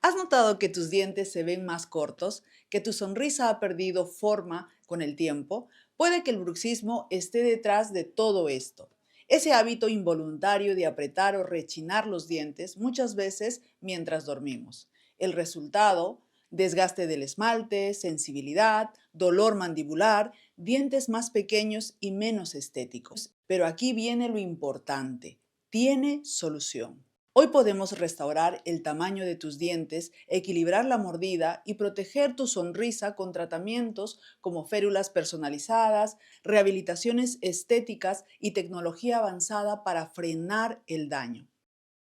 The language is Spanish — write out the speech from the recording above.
¿Has notado que tus dientes se ven más cortos, que tu sonrisa ha perdido forma con el tiempo? Puede que el bruxismo esté detrás de todo esto. Ese hábito involuntario de apretar o rechinar los dientes muchas veces mientras dormimos. El resultado, desgaste del esmalte, sensibilidad, dolor mandibular, dientes más pequeños y menos estéticos. Pero aquí viene lo importante. Tiene solución. Hoy podemos restaurar el tamaño de tus dientes, equilibrar la mordida y proteger tu sonrisa con tratamientos como férulas personalizadas, rehabilitaciones estéticas y tecnología avanzada para frenar el daño.